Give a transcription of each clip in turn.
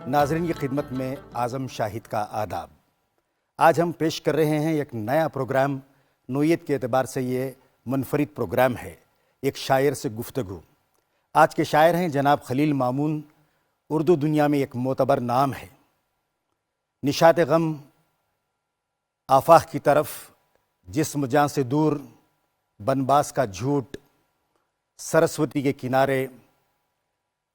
नाज़रीन की खिदमत में आज़म शाहिद का आदाब। आज हम पेश कर रहे हैं एक नया प्रोग्राम। नोयत के एतबार से ये मुनफरिद प्रोग्राम है, एक शायर से गुफ्तगू। आज के शायर हैं जनाब खलील मामून। उर्दू दुनिया में एक मोतबर नाम है। निशात गम आफाक की तरफ, जिस्म जान से दूर, बनबास का झूठ, सरस्वती के किनारे,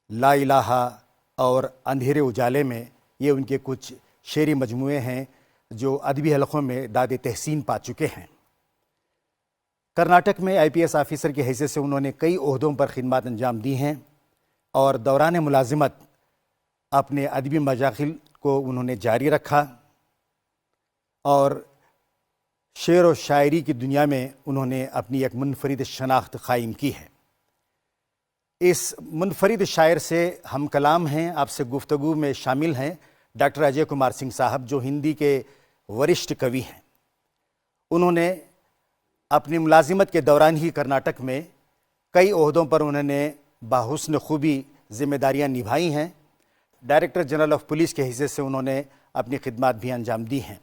ला इलाहा और अंधेरे उजाले में, ये उनके कुछ शेरी मजमूए हैं जो अदबी हलक़ों में दाद तहसीन पा चुके हैं। कर्नाटक में IPS ऑफिसर की हैसियत से उन्होंने कई ओहदों पर खिदमत अंजाम दी हैं और दौरान मुलाजिमत अपने अदबी मजाखिल को उन्होंने जारी रखा और शेर व शायरी की दुनिया में उन्होंने अपनी एक मुनफरिद शनाख्त कायम की है। इस मुनफरिद शायर से हम कलाम हैं, आपसे गुफ्तगू में शामिल हैं डॉक्टर अजय कुमार सिंह साहब, जो हिंदी के वरिष्ठ कवि हैं। उन्होंने अपनी मुलाजिमत के दौरान ही कर्नाटक में कई ओहदों पर उन्होंने बाहुस्न खूबी जिम्मेदारियां निभाई हैं। डायरेक्टर जनरल ऑफ पुलिस के हिस्से से उन्होंने अपनी खिदमत भी अंजाम दी हैं।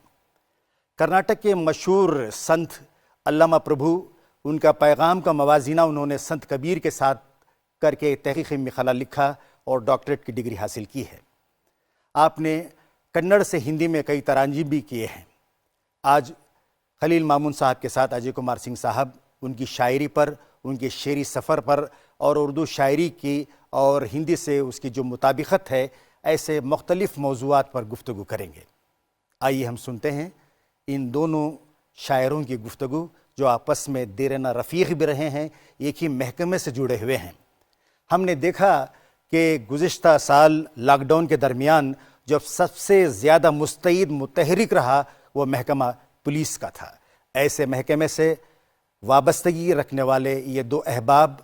कर्नाटक के मशहूर संत अल्लामा प्रभु, उनका पैगाम का मवाजीना उन्होंने संत कबीर के साथ करके तहक़ीक़ मिखला लिखा और डॉक्टरेट की डिग्री हासिल की है। आपने कन्नड़ से हिंदी में कई तराजीम भी किए हैं। आज खलील मामून साहब के साथ अजय कुमार सिंह साहब उनकी शायरी पर, उनके शेरी सफ़र पर और उर्दू शायरी की और हिंदी से उसकी जो मुताबिकत है, ऐसे मुख्तलिफ़ मौज़ूआत पर गुफ्तगू करेंगे। आइए हम सुनते हैं इन दोनों शायरों की गुफ्तगू, जो आपस में देरना रफ़ीक़ भी रहे हैं, एक ही महकमे से जुड़े हुए हैं। हमने देखा कि गुज़िश्ता साल लॉकडाउन के दरमियान जब सबसे ज़्यादा मुस्तैद मुतहरिक रहा, वो महकमा पुलिस का था। ऐसे महकमे से वाबस्तगी रखने वाले ये दो अहबाब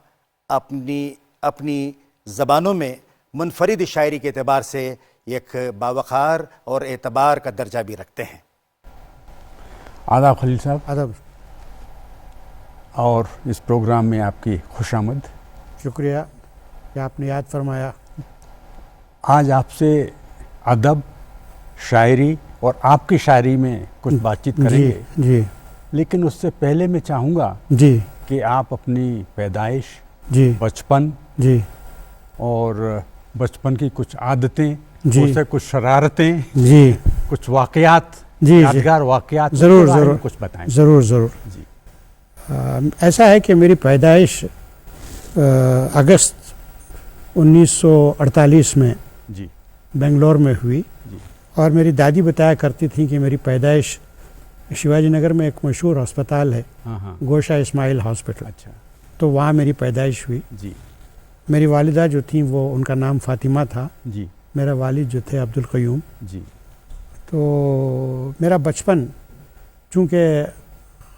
अपनी ज़बानों में मुनफरिद शायरी के एतबार से एक बावक़ार और एतबार का दर्जा भी रखते हैं। आदाब खलील साहब। आदाब। और इस प्रोग्राम में आपकी खुशामद। शुक्रिया कि आपने याद फरमाया। आज आपसे अदब, शायरी और आपकी शायरी में कुछ बातचीत करेंगे। जी। लेकिन उससे पहले मैं चाहूँगा जी कि आप अपनी पैदाइश, जी, बचपन जी, और बचपन की कुछ आदतें, जी, उससे कुछ शरारतें, जी, कुछ वाक़यात, जी, यादगार वाक़यात ज़रूर ज़रूर कुछ बताएं। ज़रूर ज़रूर जी। ऐसा है कि मेरी पैदाइश अगस्त 1948 में जी बेंगलोर में हुई। जी। और मेरी दादी बताया करती थी कि मेरी पैदाइश शिवाजी नगर में एक मशहूर अस्पताल है, हाँ। गोशा इस्माइल हॉस्पिटल। अच्छा। तो वहाँ मेरी पैदाइश हुई। जी। मेरी वालिदा जो थी वो, उनका नाम फातिमा था। जी। मेरा वालिद जो थे अब्दुल क़य्यूम। जी। तो मेरा बचपन, चूँकि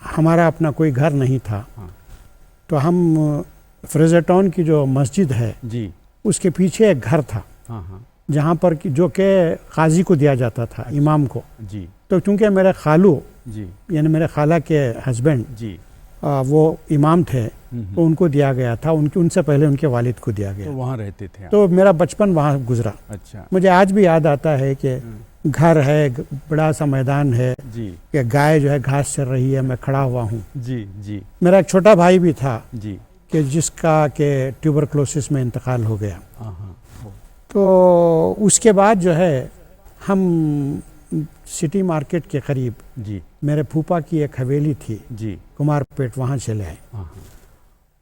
हमारा अपना कोई घर नहीं था, हाँ। तो हम फ्रेजर टाउन की जो मस्जिद है, जी, उसके पीछे एक घर था, हाँ, जहाँ पर जो कि काजी को दिया जाता था, इमाम को। जी। तो चूँकि मेरे खालू, जी, यानी मेरे खाला के हस्बैंड, जी, वो इमाम थे, तो उनको दिया गया था। उनसे पहले उनके वालिद को दिया गया। तो वहाँ रहते थे आप? तो मेरा बचपन वहाँ गुजरा। अच्छा। मुझे आज भी याद आता है कि घर है, बड़ा सा मैदान है, जी, कि गाय जो है घास चर रही है, मैं खड़ा हुआ हूँ। जी, जी, मेरा एक छोटा भाई भी था, जी, कि जिसका के ट्यूबरक्लोसिस में इंतकाल हो गया। हाँ। तो उसके बाद जो है हम सिटी मार्केट के करीब, जी, मेरे फूफा की एक हवेली थी, जी, कुमारपेट, वहाँ चले आए। हाँ।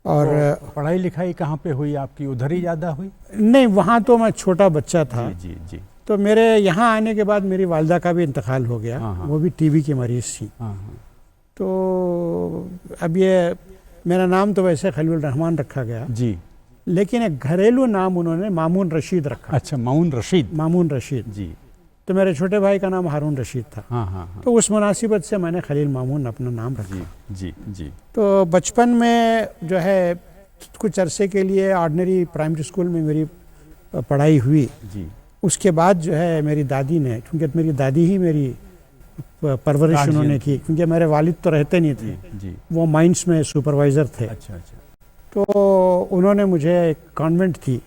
और तो पढ़ाई लिखाई कहाँ पे हुई आपकी? उधर ही ज़्यादा हुई? नहीं, वहाँ तो मैं छोटा बच्चा था। जी, जी, जी। तो मेरे यहाँ आने के बाद मेरी वालिदा का भी इंतकाल हो गया। हाँ। वो भी टीबी की मरीज़ थी। हाँ। तो अब ये मेरा नाम तो वैसे खलील रहमान रखा गया, जी, लेकिन एक घरेलू नाम उन्होंने मामून रशीद रखा। अच्छा, मामून रशीद। मामून रशीद। जी। तो मेरे छोटे भाई का नाम हारून रशीद था। हाँ। तो उस मुनासिबत से मैंने खलील मामून अपना नाम रखा। जी, जी, जी। तो बचपन में जो है कुछ अरसे के लिए ऑर्डिनरी प्राइमरी स्कूल में मेरी पढ़ाई हुई। जी। उसके बाद जो है मेरी दादी ने, क्योंकि मेरी दादी ही मेरी परवरिश उन्होंने की, क्योंकि मेरे वालिद तो रहते नहीं थे। जी। वो माइंस में सुपरवाइज़र थे। अच्छा। तो उन्होंने मुझे, एक कॉन्वेंट थी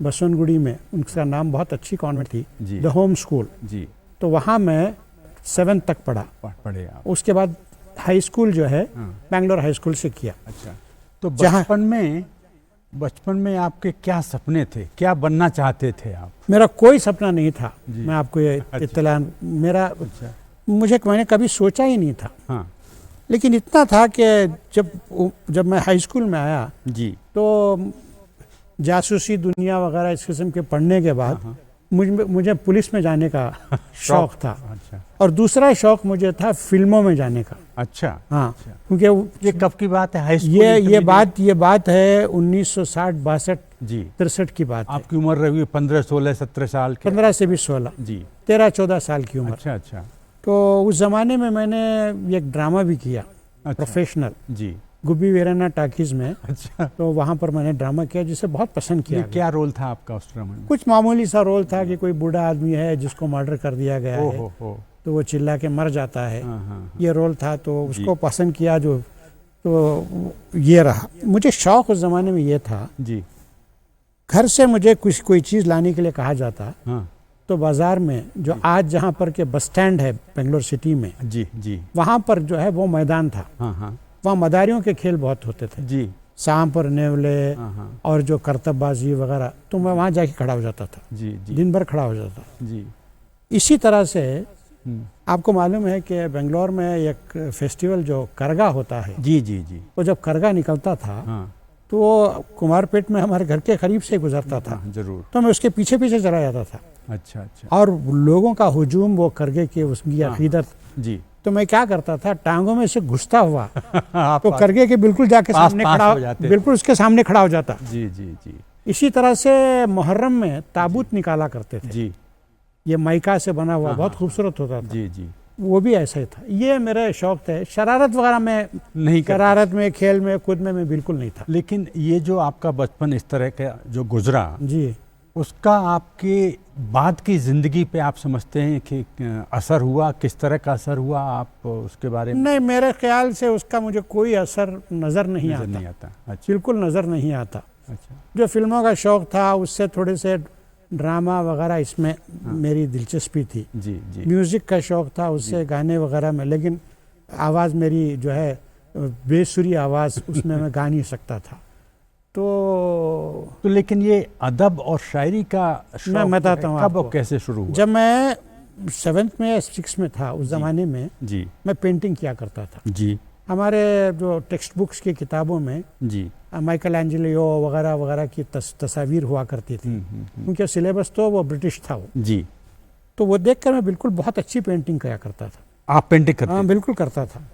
बसवनगुड़ी में, उनका नाम बहुत अच्छी कॉन्वेंट थी, जी। The home school. जी। तो वहाँ मैं 7th तक पढ़ा। पढ़े आप। उसके बाद हाई स्कूल जो है हाँ। बैंगलोर हाई स्कूल से किया। अच्छा, तो जहाँ- बचपन में आपके क्या सपने थे, क्या बनना चाहते थे आप? मेरा कोई सपना नहीं था, जी। मैं आपको ये अच्छा। इत्तला, मेरा अच्छा। मैंने कभी सोचा ही नहीं था। हाँ। लेकिन इतना था कि जब मैं हाई स्कूल में आया जी। तो जासूसी दुनिया वगैरह इस किस्म के पढ़ने के बाद हाँ। मुझे पुलिस में जाने का शौक था। अच्छा। और दूसरा शौक मुझे था फिल्मों में जाने का। अच्छा। हाँ, अच्छा। क्योंकि ये कब की बात है? High school? ये बात है 1960, 62, जी। 63 की बात है। आपकी उम्र रही 15, 16, 17 साल के? 15 से भी 16, जी। 13, 14 साल की उम्र। अच्छा। अच्छा। तो उस जमाने में मैंने एक ड्रामा भी किया, अच्छा। प्रोफेशनल, जी। गुब्बी वीराना टाकीज में। अच्छा। तो वहाँ पर मैंने ड्रामा किया जिसे बहुत पसंद किया ये गया। क्या रोल था आपका उस ड्रामा में? कुछ मामूली सा रोल था कि कोई बूढ़ा आदमी है जिसको मर्डर कर दिया गया है, हो। तो वो चिल्ला के मर जाता है। हाँ, हाँ, ये रोल था, तो उसको पसंद किया जो, तो ये रहा। मुझे शौक उस ज़माने में ये था, जी। घर से मुझे कोई चीज़ लाने के लिए कहा जाता, हाँ। तो बाज़ार में जो आज जहाँ पर के बस स्टैंड है बेंगलोर सिटी में, जी। जी। वहाँ पर जो है वो मैदान था। हाँ। हाँ। वहाँ मदारियों के खेल बहुत होते थे, जी। सांप और नेवले हाँ। हाँ। और जो करतबबाजी वगैरह। तो मैं वहाँ जाके खड़ा हो जाता था, जी। जी। दिन भर खड़ा हो जाता। जी। इसी तरह से हम्म। आपको मालूम है कि बेंगलोर में एक फेस्टिवल जो करगा होता है, जी। जी। जी। वो जब करगा निकलता था हाँ। तो वो कुमारपेट में हमारे घर के करीब से गुजरता था। हाँ, जरूर। तो मैं उसके पीछे पीछे चला जाता था। अच्छा। अच्छा। और लोगों का हुजूम, वो करगे की उसकी अकीदत। जी। तो मैं क्या करता था, टांगों में से घुसता हुआ आप तो करगे के बिल्कुल जाके पास सामने पास खड़ा, हो जाते। बिल्कुल उसके सामने खड़ा हो जाता। जी। जी। जी। इसी तरह से मुहर्रम में ताबूत निकाला करते थे। जी। ये माइका से बना हुआ हाँ, बहुत हाँ, खूबसूरत होता था। जी। जी। वो भी ऐसा ही था। ये मेरे शौक थे। शरारत वगैरह में नहीं कर। शरारत में, खेल में, कूद में मैं बिल्कुल नहीं था। लेकिन ये जो आपका बचपन इस तरह का जो गुजरा, जी, उसका आपके बाद की ज़िंदगी पे आप समझते हैं कि असर हुआ? किस तरह का असर हुआ, आप उसके बारे में? नहीं, मेरे ख्याल से उसका मुझे कोई असर नज़र नहीं आता। अच्छा। बिल्कुल नज़र नहीं आता। अच्छा। जो फिल्मों का शौक था, उससे थोड़े से ड्रामा वगैरह इसमें मेरी दिलचस्पी थी। जी। जी। म्यूज़िक का शौक था, उससे गाने वगैरह में, लेकिन आवाज़ मेरी जो है बेसुरी आवाज़, उसमें मैं गा नहीं सकता था। तो लेकिन ये अदब और शायरी का शौक मैं बताता हूँ कब आपको। और कैसे शुरू हुआ? जब मैं 7th में या 6th में था, उस ज़माने में जी। मैं पेंटिंग किया करता था। जी। हमारे जो टेक्स्ट बुक्स की किताबों में जी। माइकल एंजेलो वगैरह वगैरह की तस्वीर हुआ करती थी, क्योंकि सिलेबस तो वो ब्रिटिश था वो। जी। तो वो देखकर मैं बिल्कुल बहुत अच्छी पेंटिंग किया करता था। आप पेंटिंग करते? हाँ, बिल्कुल करता था।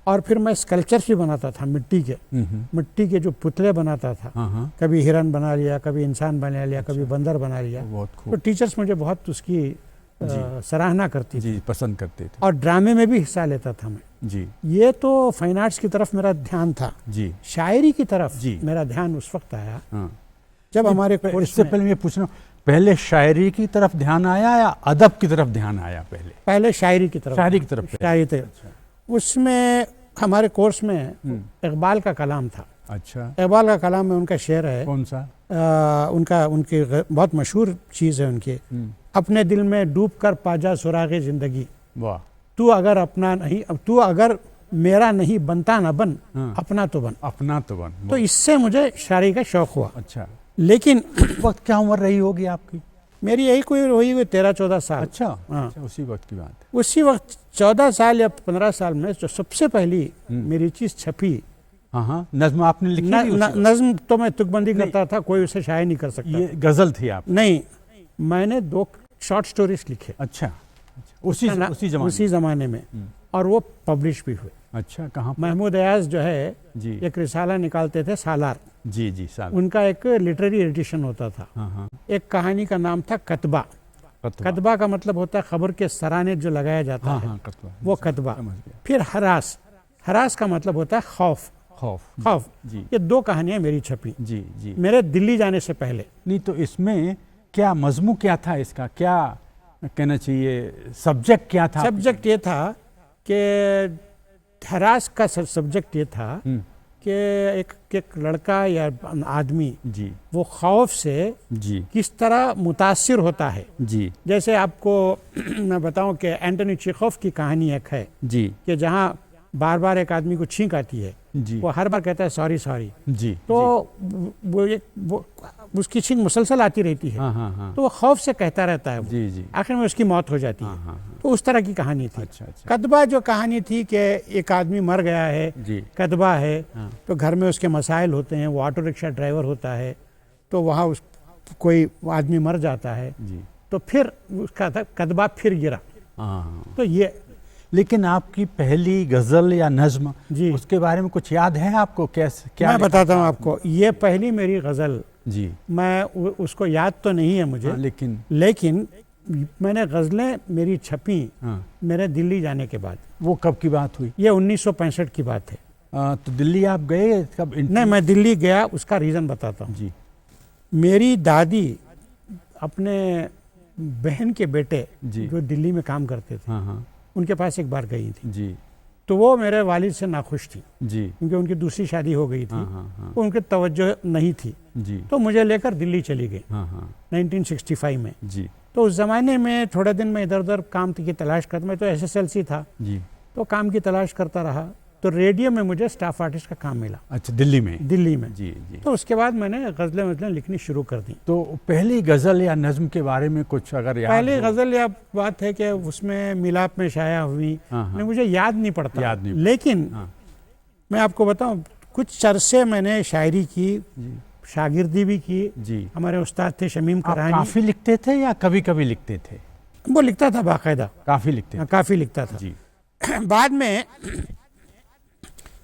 और फिर मैं स्कल्पचर्स भी बनाता था, मिट्टी के जो पुतले बनाता था। हाँ। कभी हिरन बना लिया, कभी इंसान बना लिया, कभी बंदर बना लिया। बहुत तो खूब। टीचर्स मुझे बहुत उसकी सराहना करती थी। जी, पसंद करते थे। और ड्रामे में भी हिस्सा लेता था मैं। जी। ये तो फाइन आर्ट्स की तरफ मेरा ध्यान था। जी। शायरी की तरफ जी। मेरा ध्यान उस वक्त आया हाँ। जब हमारे कोर्स इससे में पहले मैं पूछ रहा हूँ, पहले शायरी की तरफ ध्यान आया या अदब की तरफ ध्यान आया? पहले शायरी की तरफ। शायरी की तरफ। शायरी थे। उसमें हमारे कोर्स में इकबाल का कलाम था। अच्छा। इकबाल का कलाम में उनका शेर है, कौन सा? उनकी बहुत मशहूर चीज़ है उनकी, अपने दिल में डूब कर पाजा सुरागे जिंदगी, वाह। तू अगर मेरा नहीं बनता ना बन, अपना तो बन। अपना तो बन। तो इससे मुझे शायरी का शौक हुआ। अच्छा। लेकिन वक्त क्या उम्र रही होगी आपकी? मेरी यही कोई रही हुई 13-14 साल। अच्छा। हाँ। अच्छा, उसी वक्त की बात है। उसी वक्त 14 साल या 15 साल में जो सबसे पहली मेरी चीज़ छपी, हाँ, नज्म आपने लिखी थी उसी वक्त? नज्म तो मैं तुकबंदी करता था, कोई उसे शायर नहीं कर सकता। ये गजल थी आप? नहीं, मैंने 2 शॉर्ट स्टोरीज लिखे। अच्छा। उसी जमाने में, और वो पब्लिश भी हुए। अच्छा, कहाँ? महमूद अयाज जो है जी। एक रिसाला निकालते थे, सालार। जी। जी। साल। उनका एक लिटरेरी एडिशन होता था। हाँ। एक कहानी का नाम था कतबा। कतबा का मतलब होता है खबर के सराने जो लगाया जाता है। हाँ, कतबा। वो कतबा। समझ गया। फिर हरास का मतलब होता है खौफ। जी। ये 2 कहानियां मेरी छपी। जी। जी। मेरे दिल्ली जाने से पहले। नहीं, तो इसमें क्या मजमू क्या था इसका, क्या कहना चाहिए, सब्जेक्ट क्या था? सब्जेक्ट ये था कि हरास का सब्जेक्ट ये था कि एक लड़का या आदमी जी वो खौफ से जी किस तरह मुतासिर होता है। जी जैसे आपको मैं बताऊं कि एंटनी चेखोव की कहानी एक है जी कि जहाँ बार बार एक आदमी को छींक आती है, जी वो हर बार कहता है सॉरी सॉरी, जी तो वो उसकी छींक मुसलसल आती रहती है, हाँ हाँ हाँ तो वो खौफ से कहता रहता है, जी जी आखिर में उसकी मौत हो जाती हाँ है। हाँ हाँ तो उस तरह की कहानी थी। अच्छा अच्छा कदबा जो कहानी थी कि एक आदमी मर गया है, जी कदबा है, हाँ तो घर में उसके मसाइल होते हैं, वो ऑटो रिक्शा ड्राइवर होता है, तो वहाँ उस कोई आदमी मर जाता है, जी तो फिर उसका था कदबा फिर गिरा। हाँ। तो ये लेकिन आपकी पहली गजल या नज्म, जी उसके बारे में कुछ याद है आपको? कैसे क्या मैं लिखा बताता था हूँ आपने? आपको, ये पहली मेरी गज़ल, जी मैं उसको याद तो नहीं है मुझे, हाँ, लेकिन मैंने गज़लें मेरी छपी हाँ, मेरे दिल्ली जाने के बाद। वो कब की बात हुई? ये 1965 की बात है। तो दिल्ली आप गए कब? नहीं, मैं दिल्ली गया, उसका रीज़न बताता हूँ। जी मेरी दादी अपने बहन के बेटे जी जो दिल्ली में काम करते थे, हाँ हाँ उनके पास एक बार गई थी, जी तो वो मेरे वालिद से नाखुश थी जी क्योंकि उनकी दूसरी शादी हो गई थी, हाँ हाँ हाँ उनकी तवज्जो नहीं थी, जी तो मुझे लेकर दिल्ली चली गई हाँ हाँ 1965 में। जी तो उस ज़माने में थोड़े दिन में इधर उधर काम की तलाश करता, मैं तो SSLC था, जी तो काम की तलाश करता रहा, तो रेडियो में मुझे स्टाफ आर्टिस्ट का काम मिला अच्छा, दिल्ली में? दिल्ली में। जी जी। तो उसके बाद मैंने गज़लें वज़लें लिखनी शुरू कर दी। तो पहली गजल या नज्म के बारे में कुछ अगर याद पहली हो? गज़ल या बात है कि उसमें मिलाप में शाया हुई, हाँ हाँ मुझे याद नहीं पड़ता, याद नहीं लेकिन हाँ मैं आपको बताऊं, कुछ अरसे मैंने शायरी की, जी शागिर्दी भी की। जी। हमारे उस्ताद थे शमीम आप करानी, काफी लिखते थे या कभी कभी लिखते थे? वो लिखता था बाकायदा, काफी लिखते थे? काफ़ी लिखता था। जी बाद में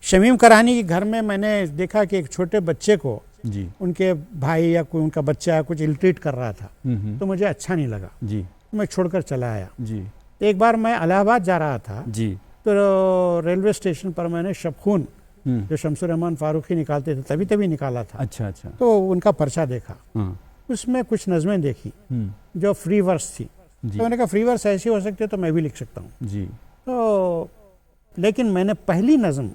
शमीम करानी के घर में मैंने देखा कि एक छोटे बच्चे को जी उनके भाई या कोई उनका बच्चा कुछ इल्ट्रीट कर रहा था, तो मुझे अच्छा नहीं लगा, जी मैं छोड़कर चला आया। जी एक बार मैं इलाहाबाद जा रहा था, जी तो रेलवे स्टेशन पर मैंने शबखून जो शमसुर रहमान फारूकी निकालते थे तभी तभी निकाला था, अच्छा अच्छा तो उनका पर्चा देखा, हाँ उसमें कुछ नज़में देखी जो फ्री वर्स थी, जी तो मैंने कहा फ्री वर्स ऐसी हो सकती है तो मैं भी लिख सकता हूँ। जी तो लेकिन मैंने पहली नज़म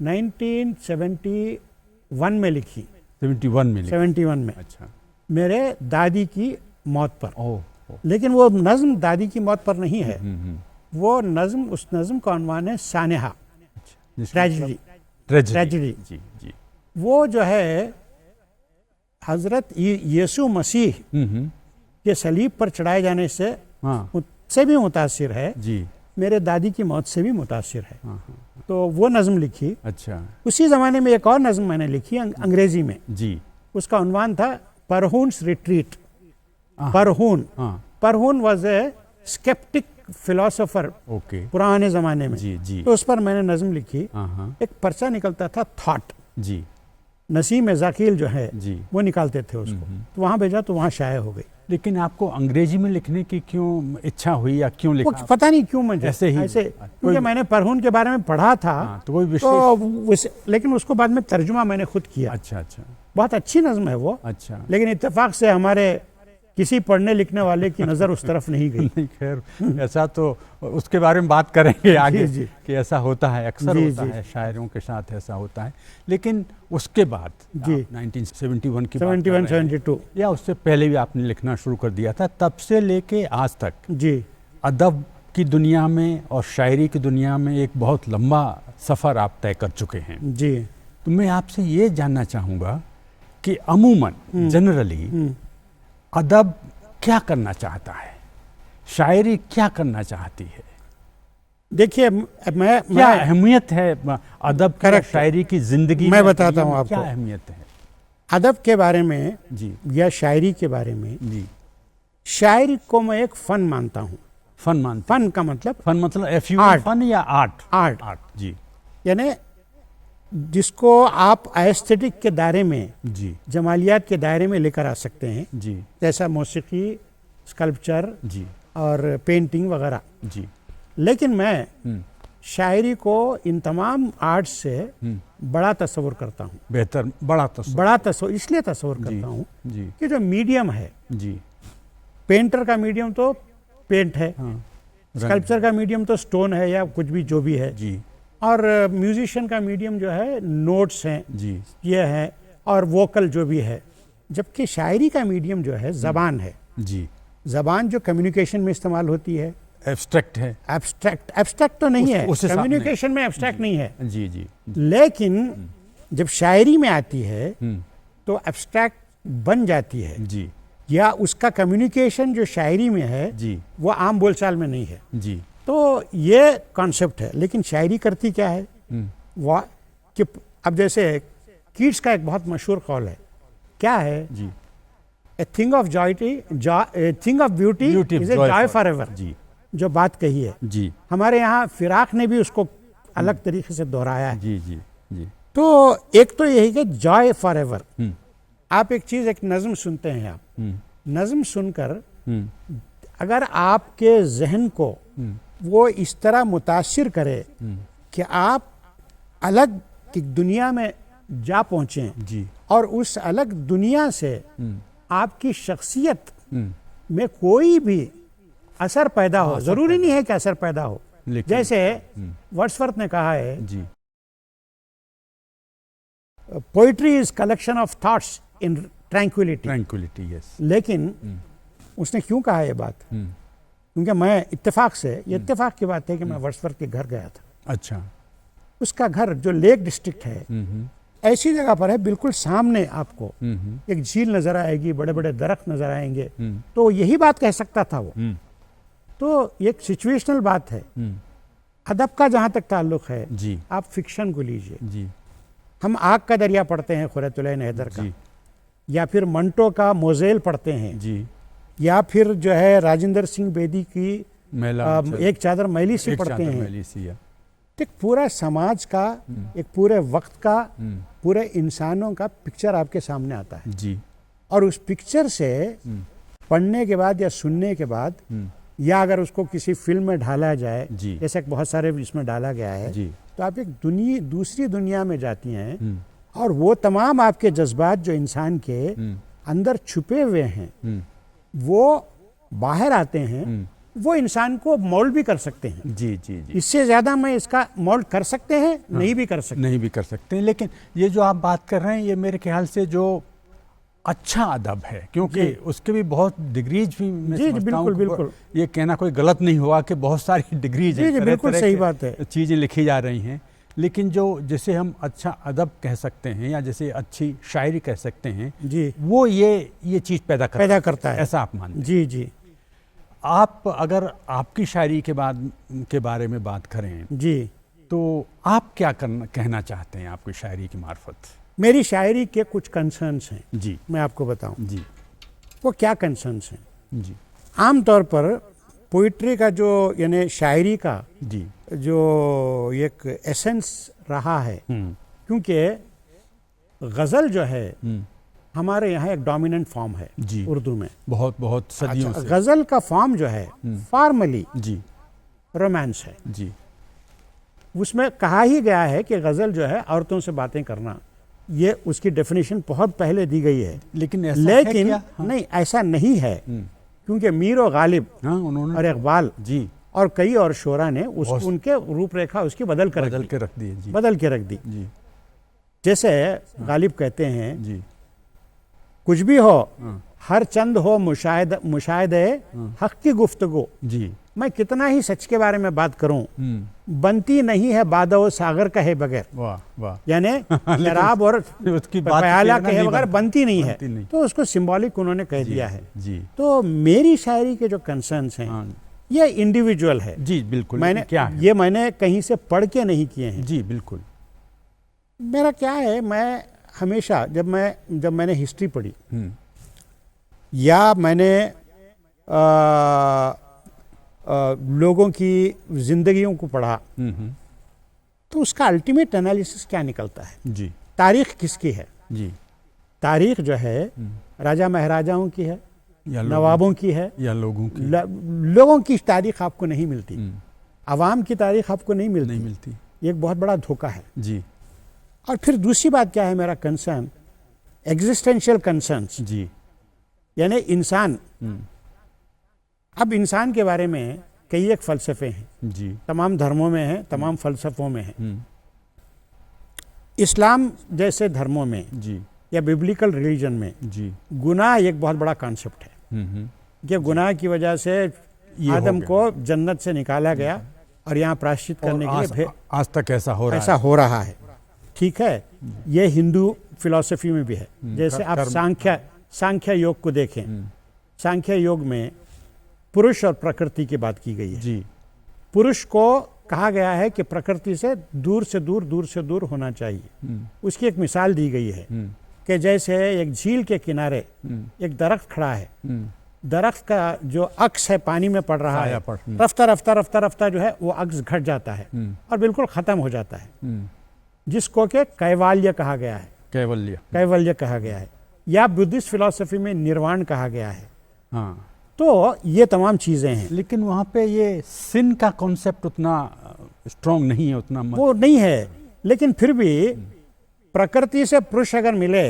1971 में लिखी, 71 में लिखा? 71 में, अच्छा मेरे दादी की मौत पर। ओह लेकिन वो नज़म दादी की मौत पर नहीं है, हम्म। वो नज़म, उस नज़म का उन्वान है सानेहा, ट्रेजेडी। ट्रेजेडी जी जी। वो जो है हज़रत यीशु मसीह के सलीब पर चढ़ाए जाने से हाँ मुझसे भी मुतासिर है, जी मेरे दादी की मौत से भी मुतासिर है। हाँ हाँ तो वो नज़म लिखी। अच्छा उसी ज़माने में एक और नज़म मैंने लिखी अंग्रेज़ी में, जी। उसका उन्वान था परहून्स रिट्रीट। हाँ हाँ Pyrrhon was a sceptic philosopher okay पुराने ज़माने में, जी जी तो उस पर मैंने नज़म लिखी। हाँ हाँ एक पर्चा निकलता था थॉट, जी नसीम ज़ाकील जो है जी। वो निकालते थे उसको, तो वहाँ भेजा तो वहाँ शाया हो गई। लेकिन आपको अंग्रेजी में लिखने की क्यों इच्छा हुई या क्यों वो लिखा? पता नहीं क्यों मुझे ऐसे ही क्योंकि मैंने परहून के बारे में पढ़ा था, हाँ, तो कोई विशेष? तो लेकिन उसको बाद में तर्जुमा मैंने खुद किया। अच्छा अच्छा बहुत अच्छी नज़म है वो, अच्छा। लेकिन इत्तेफाक से हमारे किसी पढ़ने लिखने वाले की नज़र उस तरफ नहीं गई। नहीं, खैर ऐसा तो उसके बारे में बात करेंगे आगे जी। कि ऐसा होता है, अक्सर जी, होता जी। है, शायरों के साथ ऐसा होता है। लेकिन उसके बाद जी। 1971 की बात कर 71 रहे हैं, 72 या उससे पहले भी आपने लिखना शुरू कर दिया था? तब से लेके आज तक जी। अदब की दुनिया में और शायरी की दुनिया में एक बहुत लंबा सफ़र आप तय कर चुके हैं। जी। तो मैं आपसे ये जानना चाहूँगा कि अमूमन जनरली अदब क्या करना चाहता है, शायरी क्या करना चाहती है? देखिए क्या अहमियत है अदब की, Correct। शायरी की जिंदगी मैं में, बताता दुनिया हूँ में आपको। क्या अहमियत है? अदब के बारे में जी या शायरी के बारे में, जी। शायरी को मैं एक फ़न मानता हूँ। फन मानते? फ़न का मतलब फन मतलब FU आर्ट। फन या आर्ट? आर्ट, आर्ट जी यानी जिसको आप एस्थेटिक के दायरे में, जी जमालियात के दायरे में लेकर आ सकते हैं, जी जैसा मौसीकी, स्कल्पचर जी और पेंटिंग वगैरह। जी। लेकिन मैं शायरी को इन तमाम आर्ट से बड़ा तस्वुर करता हूँ। बेहतर, बड़ा तस्वीर। बड़ा तस्वुर इसलिए तस्वुर जी करता हूँ जी कि जो मीडियम है, जी पेंटर का मीडियम तो पेंट है, हाँ स्कल्पचर का मीडियम तो स्टोन है या कुछ भी जो भी है, जी और म्यूजिशियन का मीडियम जो है नोट्स हैं, जी ये है, और वोकल जो भी है। जबकि शायरी का मीडियम जो है ज़बान है। जी, ज़बान जो कम्युनिकेशन में इस्तेमाल होती है, एब्स्ट्रैक्ट है। एब्स्ट्रैक्ट तो नहीं है, उस हिसाब में कम्युनिकेशन में एब्स्ट्रैक्ट नहीं है, जी जी लेकिन जब शायरी में आती है हम्म, तो एब्स्ट्रैक्ट बन जाती है, जी या उसका कम्युनिकेशन जो शायरी में है जी वो आम बोलचाल में नहीं है। जी तो ये कॉन्सेप्ट है। लेकिन शायरी करती क्या है, वाह कि अब जैसे कीट्स का एक बहुत मशहूर कौल है, क्या है, जी, a thing of thing of beauty is a joy forever, जी जो बात कही है। जी हमारे यहाँ फिराक ने भी उसको अलग तरीके से दोहराया है। जी जी जी, तो एक तो यही कि जॉय फॉर एवर। हम्म, आप एक चीज, एक नज्म सुनते हैं, आप नज्म सुनकर हम्म, अगर आपके जहन को वो इस तरह मुतासिर करे कि आप अलग की दुनिया में जा पहुंचें, जी, और उस अलग दुनिया से आपकी शख्सियत हम्म, में कोई भी असर पैदा हो, जरूरी नहीं है कि असर पैदा हो। लेकिन- जैसे वर्ड्सवर्थ ने कहा है, जी, poetry is collection of thoughts in tranquillity. Tranquillity, yes, लेकिन उसने क्यों कहा ये बात, क्योंकि मैं इत्तेफाक से, ये इत्तेफाक की बात है कि मैं वर्ड्सवर्थ के घर गया था। अच्छा, उसका घर जो लेक डिस्ट्रिक्ट है, ऐसी जगह पर है, बिल्कुल सामने आपको एक झील नजर आएगी, बड़े बड़े दरख्त नजर आएंगे। तो यही बात कह सकता था वो। तो एक सिचुएशनल बात है। अदब का जहाँ तक ताल्लुक है, जी आप फिक्शन को लीजिए। जी हम आग का दरिया पढ़ते हैं खुरैतुलैन हैदर का, जी या फिर मंटो का मोजेल पढ़ते हैं, जी, या फिर जो है राजेंद्र सिंह बेदी की मैला एक चादर मैली से एक पढ़ते चादर हैं। मैली सी है। तो एक पूरा समाज का, एक पूरे वक्त का, पूरे इंसानों का पिक्चर आपके सामने आता है। जी, और उस पिक्चर से पढ़ने के बाद या सुनने के बाद, या अगर उसको किसी फिल्म में ढाला जाए, जी, जैसे बहुत सारे इसमें डाला गया है, जी, तो आप एक दूसरी दुनिया में जाती हैं, और वो तमाम आपके जज्बात जो इंसान के अंदर छुपे हुए हैं, वो बाहर आते हैं। वो इंसान को मोल्ड भी कर सकते हैं। जी जी जी, इससे ज्यादा मैं इसका मोल्ड कर सकते हैं, नहीं भी कर सकते। नहीं भी कर सकते हैं। लेकिन ये जो आप बात कर रहे हैं, ये मेरे ख्याल से जो अच्छा अदब है, क्योंकि उसके भी बहुत डिग्रीज भी मैं जी, समझता बिल्कुल, हूँ। बिल्कुल। ये कहना कोई गलत नहीं हुआ कि बहुत सारी डिग्रीज जी, जी, हैं, बिल्कुल तरह-तरह सही के बात है। चीज़ें लिखी जा रही हैं। लेकिन जो जैसे हम अच्छा अदब कह सकते हैं, या जैसे अच्छी शायरी कह सकते हैं, जी, वो ये चीज़ पैदा करता है। ऐसा आप मानते हैं? जी जी आप अगर आपकी शायरी के बारे में बात करें, जी, तो आप क्या कहना चाहते हैं आपकी शायरी की मार्फत? मेरी शायरी के कुछ कंसर्न्स हैं, जी मैं आपको बताऊं। जी वो क्या कंसर्न्स हैं? जी आमतौर पर पोइट्री का जो, यानी शायरी का जी, जो एक एसेंस रहा है, क्योंकि गज़ल जो है हमारे यहाँ एक डोमिनेंट फॉर्म है जी, उर्दू में। बहुत बहुत सदियों अच्छा, से। गज़ल का फॉर्म जो है फॉर्मली जी रोमांस है। जी, उसमें कहा ही गया है कि गज़ल जो है औरतों से बातें करना, ये उसकी डेफिनेशन बहुत पहले दी गई है। लेकिन ऐसा है लेकिन क्या? हाँ। नहीं, ऐसा नहीं है, क्योंकि मीर और गालिब हाँ, उन्होंने और इकबाल जी और कई और शोरा ने उनके रूपरेखा उसकी बदल के रख दिए। जी रख दी। जी जैसे गालिब कहते हैं, जी, कुछ भी हो, हर चंद हो मुशाहिदे हक की गुफ्तगू। जी, मैं कितना ही सच के बारे में बात करूं, बनती नहीं है बादो सागर कहे बगैर। वाह वाह, यानी शराब और उसकी बात प्याला कहना कहे नहीं बगैर बनती नहीं बनती है। नहीं। तो उसको सिंबॉलिक उन्होंने कह दिया है। जी, तो मेरी शायरी के जो कंसर्न्स हैं, हाँ, ये इंडिविजुअल है। जी बिल्कुल। मैंने क्या है? ये मैंने कहीं से पढ़ के नहीं किए हैं। जी बिल्कुल। मेरा क्या है, मैं हमेशा जब मैंने हिस्ट्री पढ़ी, या मैंने लोगों की जिंदगियों को पढ़ा, तो उसका अल्टीमेट एनालिसिस क्या निकलता है? जी, तारीख किसकी है? जी, तारीख जो है राजा महाराजाओं की है, या नवाबों की है, या लोगों की लोगों की तारीख आपको नहीं मिलती, अवाम की तारीख आपको नहीं मिलती। ये एक बहुत बड़ा धोखा है। जी, और फिर दूसरी बात क्या है मेरा कंसर्न, एग्जिस्टेंशियल कंसर्न्स। जी, यानी इंसान, अब इंसान के बारे में कई एक फलसफे हैं, जी तमाम धर्मों में हैं, तमाम फलसफों में हैं। इस्लाम जैसे धर्मों में जी या बिब्लिकल रिलीजन में जी गुनाह एक बहुत बड़ा कॉन्सेप्ट है कि गुनाह की वजह से हो आदम गया। को जन्नत से निकाला गया और यहाँ प्रायश्चित करने के लिए आज तक ऐसा हो रहा ऐसा हो रहा है। ठीक है, ये हिंदू फिलॉसफी में भी है। जैसे आप सांख्य योग को देखें, सांख्य योग में पुरुष और प्रकृति की बात की गई है। जी पुरुष को कहा गया है कि प्रकृति से दूर से दूर होना चाहिए। उसकी एक मिसाल दी गई है कि जैसे एक झील के किनारे एक दरख्त खड़ा है, दरख्त का जो अक्ष है पानी में पड़ रहा है, रफ्ता जो है वो अक्ष घट जाता है और बिल्कुल खत्म हो जाता है, जिसको कि कैवल्य कहा गया है। कैवल्य कहा गया है, या बुद्धिस्ट फिलॉसफी में निर्वाण कहा गया है। हाँ, तो ये तमाम चीजें हैं। लेकिन वहाँ पे ये सिन का कॉन्सेप्ट उतना स्ट्रॉन्ग नहीं है, उतना वो नहीं है, लेकिन फिर भी प्रकृति से पुरुष अगर मिले,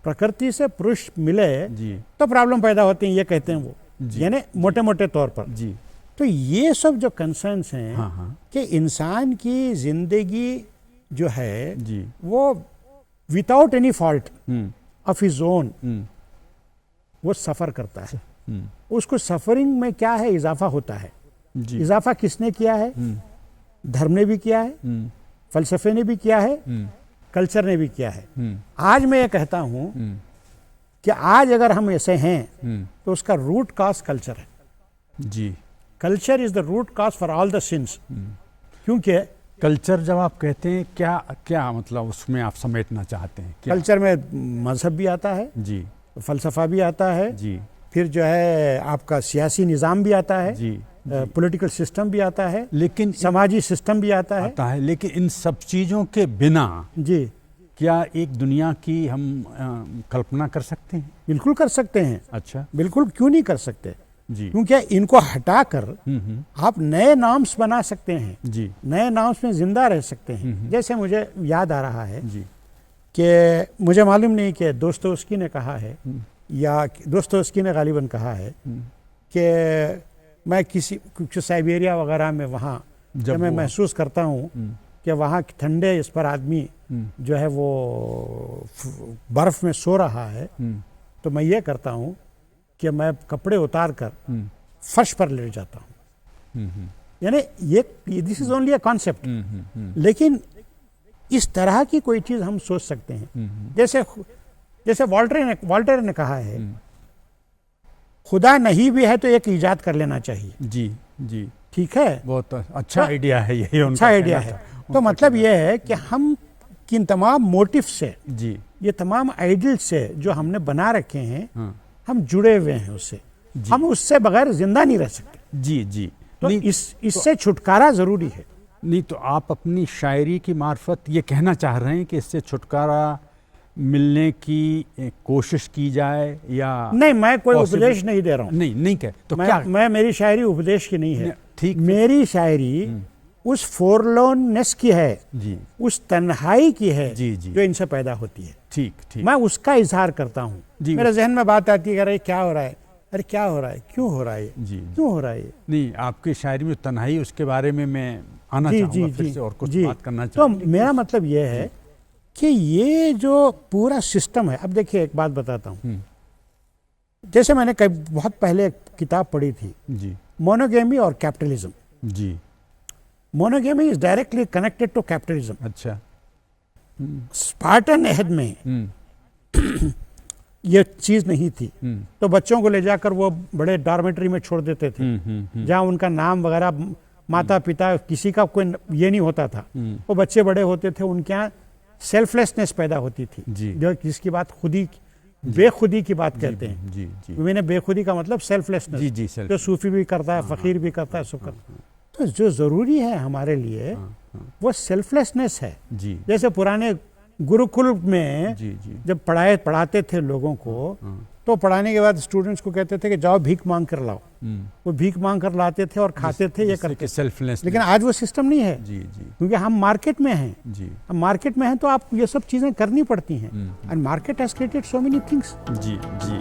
प्रकृति से पुरुष मिले जी तो प्रॉब्लम पैदा होती है, ये कहते हैं वो, जी। यानी मोटे मोटे तौर पर। जी तो ये सब जो कंसर्न्स हैं हाँ हाँ कि इंसान की जिंदगी जो है जी वो without any fault of his own वो सफ़र करता है। उसको सफरिंग में क्या है, इजाफा होता है। जी इजाफा किसने किया है? धर्म ने भी किया है, फलसफे ने भी किया है, कल्चर ने भी किया है। आज मैं ये कहता हूँ कि आज अगर हम ऐसे हैं तो उसका रूट कॉज कल्चर है। जी culture is the root cause for all the sins. क्योंकि कल्चर जब आप कहते हैं क्या क्या मतलब उसमें आप समेटना चाहते हैं क्या? कल्चर में मजहब भी आता है, जी फलसफा भी आता है, जी फिर जो है आपका सियासी निज़ाम भी आता है, जी पॉलिटिकल सिस्टम भी आता है, लेकिन समाजी सिस्टम भी आता है। लेकिन इन सब चीज़ों के बिना जी क्या एक दुनिया की हम कल्पना कर सकते हैं? बिल्कुल कर सकते हैं। अच्छा बिल्कुल, क्यों नहीं कर सकते? जी क्योंकि इनको हटाकर आप नए नॉर्म्स बना सकते हैं, जी नए नॉर्म्स में जिंदा रह सकते हैं। जैसे मुझे याद आ रहा है जी कि मुझे मालूम नहीं कि दोस्तोवस्की ने कहा है या दोस्तोवस्की ने गालिबन कहा है कि मैं कुछ साइबेरिया वगैरह में वहाँ जब मैं महसूस करता हूँ कि वहाँ ठंडे इस पर आदमी जो है वो बर्फ में सो रहा है, तो मैं ये करता हूँ कि मैं कपड़े उतार कर फर्श पर लेट जाता हूँ। यानी ये this is only a concept, लेकिन इस तरह की कोई चीज़ हम सोच सकते हैं। जैसे वॉल्टेयर ने कहा है, खुदा नहीं भी है तो एक इजाद कर लेना चाहिए। जी जी ठीक है, बहुत अच्छा आइडिया है ये, अच्छा आइडिया है। तो मतलब ये है कि हम किन तमाम मोटिव से, जी ये तमाम आइडियल से जो हमने बना रखे हैं, हम जुड़े हुए हैं उससे, हम उससे बगैर जिंदा नहीं रह सकते। जी जी तो इससे छुटकारा जरूरी है। नहीं तो आप अपनी शायरी की मार्फत ये कहना चाह रहे हैं कि इससे छुटकारा मिलने की कोशिश की जाए या? नहीं, मैं कोई उपदेश नहीं दे रहा हूँ। नहीं कह तो क्या? मैं मेरी शायरी उपदेश की नहीं है। ठीक, मेरी शायरी उस फोरलोननेस की है, जी उस तन्हाई की है, जी जी जो इनसे पैदा होती है। ठीक ठीक मैं उसका इजहार करता हूँ। मेरे जहन में बात आती है, अरे क्या हो रहा है, अरे क्या हो रहा है, क्यों हो रहा है, जी क्यों हो रहा है। नहीं, आपकी शायरी में तन्हाई, उसके बारे में मैं आना चाहूँगा फिर से और कुछ बात करना तो चाहूँगा। मेरा मतलब ये है कि ये जो पूरा सिस्टम है, अब देखिए एक बात बताता हूँ। जैसे मैंने बहुत पहले एक किताब पढ़ी थी, जी मोनोगेमी और कैपिटलिज्म। जी monogamy is directly connected to capitalism. अच्छा। स्पार्टन एहद में ये चीज नहीं थी, तो बच्चों को ले जाकर वो बड़े डॉर्मेटरी में छोड़ देते थे, जहाँ उनका नाम वगैरह, माता पिता, किसी का कोई ये नहीं होता था। वो बच्चे बड़े होते थे, उनके यहाँ सेल्फलेसनेस पैदा होती थी, जो जिसकी बात बेखुदी की बात कहते हैं। जी जी मैंने बेखुदी का मतलब सेल्फलेसनेस, जी जी जो सूफी भी करता है, फकीर भी करता है, सब करता है। तो जो जरूरी है हमारे लिए वो सेल्फलेसनेस है। जी जैसे पुराने गुरुकुल में जी जी जब पढ़ाते थे लोगों को, तो पढ़ाने के बाद स्टूडेंट्स को कहते थे कि जाओ भीख मांग कर लाओ। वो भीख मांग कर लाते थे और खाते थे, ये करते थे। सेल्फलेस। लेकिन आज वो सिस्टम नहीं है, जी जी क्योंकि हम मार्केट में हैं। जी हम मार्केट में हैं तो आप ये सब चीजें करनी पड़ती हैं, and market has created so many things. जी जी